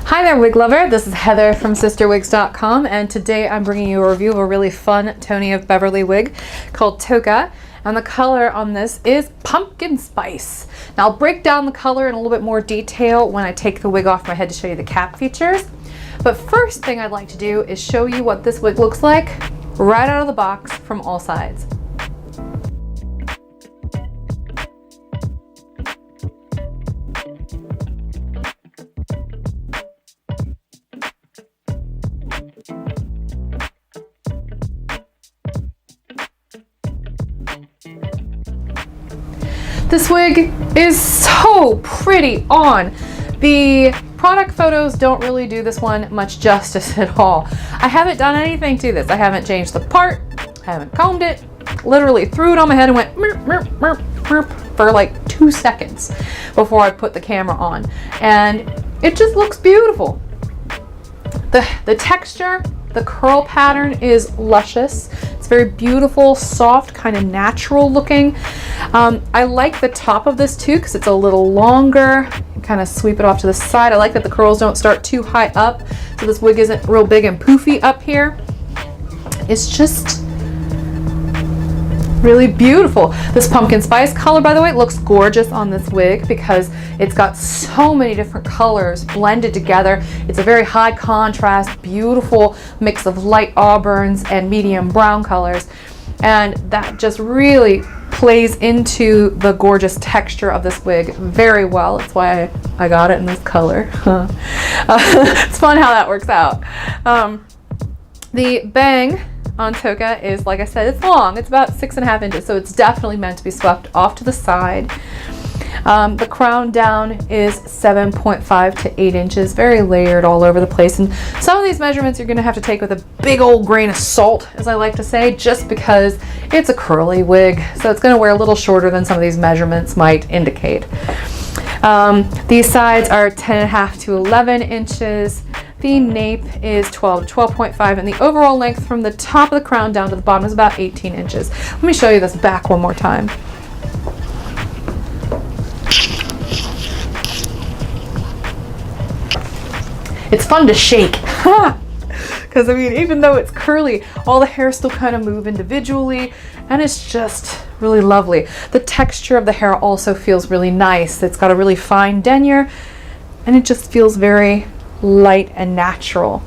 Hi there, wig lover. This is Heather from CysterWigs.com, and today I'm bringing you a review of a really fun Tony of Beverly wig called Toca, and the color on this is pumpkin spice. Now I'll break down the color in a little bit more detail when I take the wig off my head to show you the cap features. But first thing I'd like to do is show you what this wig looks like right out of the box from all sides. This wig is so pretty on. The product photos don't really do this one much justice at all. I haven't done anything to this. I haven't changed the part, I haven't combed it, literally threw it on my head and went merp, merp, merp, merp for like 2 seconds before I put the camera on. And it just looks beautiful. The texture, the curl pattern is luscious. It's very beautiful, soft, kind of natural looking. I like the top of this too because it's a little longer. Kind of sweep it off to the side. I like that the curls don't start too high up, so this wig isn't real big and poofy up here. It's just really beautiful. This pumpkin spice color, by the way, looks gorgeous on this wig because it's got so many different colors blended together. It's a very high contrast, beautiful mix of light auburns and medium brown colors, and that just really plays into the gorgeous texture of this wig very well. That's why I got it in this color. It's fun how that works out. The bang on Toca is, like I said, it's long. It's about 6.5 inches, so it's definitely meant to be swept off to the side. The crown down is 7.5 to 8 inches, very layered all over the place. And some of these measurements you're going to have to take with a big old grain of salt, as I like to say, just because it's a curly wig. So it's going to wear a little shorter than some of these measurements might indicate. These sides are 10.5 to 11 inches. The nape is 12 to 12.5, and the overall length from the top of the crown down to the bottom is about 18 inches. Let me show you this back one more time. It's fun to shake, because I mean, even though it's curly, all the hair still kind of move individually, and it's just really lovely. The texture of the hair also feels really nice. It's got a really fine denier, and it just feels very light and natural.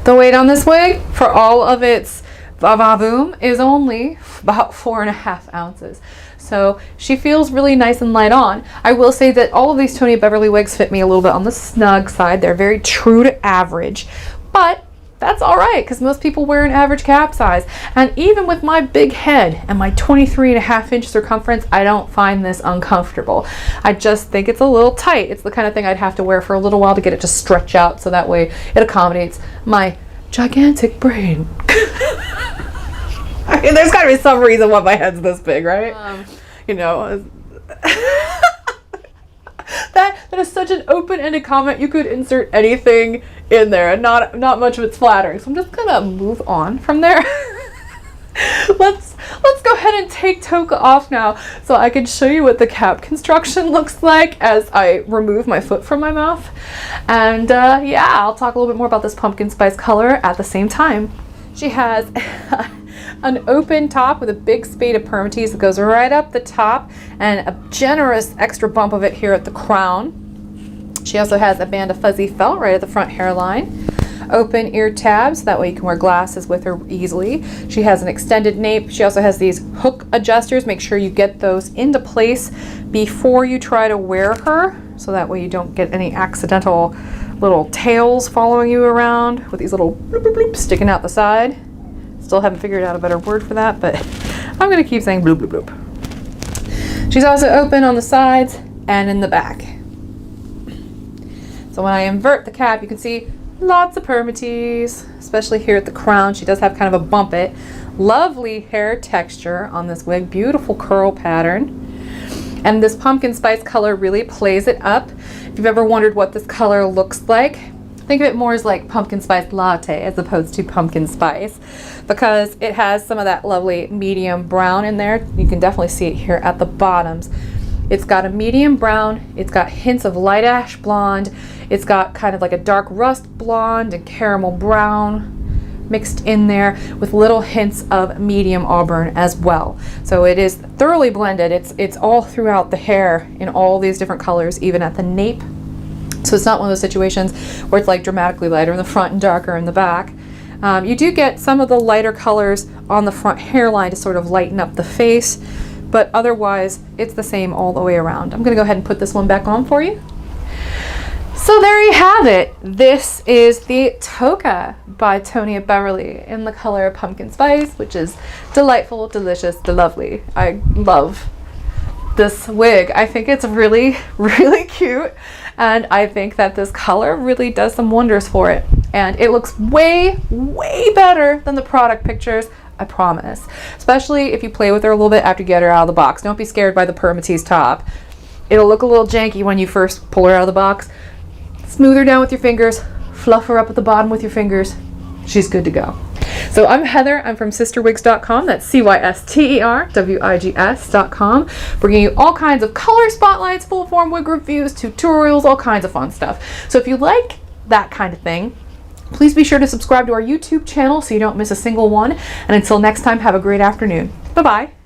The weight on this wig, for all of its va-va-voom, is only about 4.5 ounces. So she feels really nice and light on. I will say that all of these Tony Beverly wigs fit me a little bit on the snug side. They're very true to average, but that's all right because most people wear an average cap size. And even with my big head and my 23.5 inch circumference, I don't find this uncomfortable. I just think it's a little tight. It's the kind of thing I'd have to wear for a little while to get it to stretch out, so that way it accommodates my gigantic brain. I mean, there's got to be some reason why my head's this big, right? You know, that is such an open-ended comment. You could insert anything in there, and not much of it's flattering. So I'm just gonna move on from there. Let's go ahead and take Toca off now, so I can show you what the cap construction looks like as I remove my foot from my mouth. And yeah, I'll talk a little bit more about this pumpkin spice color at the same time. She has an open top with a big spade of permatease that goes right up the top, and a generous extra bump of it here at the crown. She also has a band of fuzzy felt right at the front hairline. Open ear tabs, that way you can wear glasses with her easily. She has an extended nape. She also has these hook adjusters. Make sure you get those into place before you try to wear her, so that way you don't get any accidental little tails following you around with these little bloop, bloop, bloop sticking out the side. Still haven't figured out a better word for that, but I'm going to keep saying bloop, bloop, bloop. She's also open on the sides and in the back. So when I invert the cap, you can see lots of permatease, especially here at the crown. She does have kind of a bump it. Lovely hair texture on this wig, beautiful curl pattern. And this pumpkin spice color really plays it up. If you've ever wondered what this color looks like, think of it more as like pumpkin spice latte as opposed to pumpkin spice, because it has some of that lovely medium brown in there. You can definitely see it here at the bottoms. It's got a medium brown, it's got hints of light ash blonde, it's got kind of like a dark rust blonde and caramel brown mixed in there with little hints of medium auburn as well. So it is thoroughly blended. It's all throughout the hair in all these different colors, even at the nape. So it's not one of those situations where it's like dramatically lighter in the front and darker in the back. You do get some of the lighter colors on the front hairline to sort of lighten up the face, but otherwise it's the same all the way around. I'm gonna go ahead and put this one back on for you. So there you have it. This is the Toca by Tony at Beverly in the color Pumpkin Spice, which is delightful, delicious, lovely. I love this wig. I think it's really, really cute, and I think that this color really does some wonders for it. And it looks way, way better than the product pictures, I promise. Especially if you play with her a little bit after you get her out of the box. Don't be scared by the permatease top. It'll look a little janky when you first pull her out of the box. Smooth her down with your fingers, fluff her up at the bottom with your fingers. She's good to go. So I'm Heather, I'm from CysterWigs.com, that's CysterWigs.com, bringing you all kinds of color spotlights, full form wig reviews, tutorials, all kinds of fun stuff. So if you like that kind of thing, please be sure to subscribe to our YouTube channel so you don't miss a single one. And until next time, have a great afternoon. Bye-bye.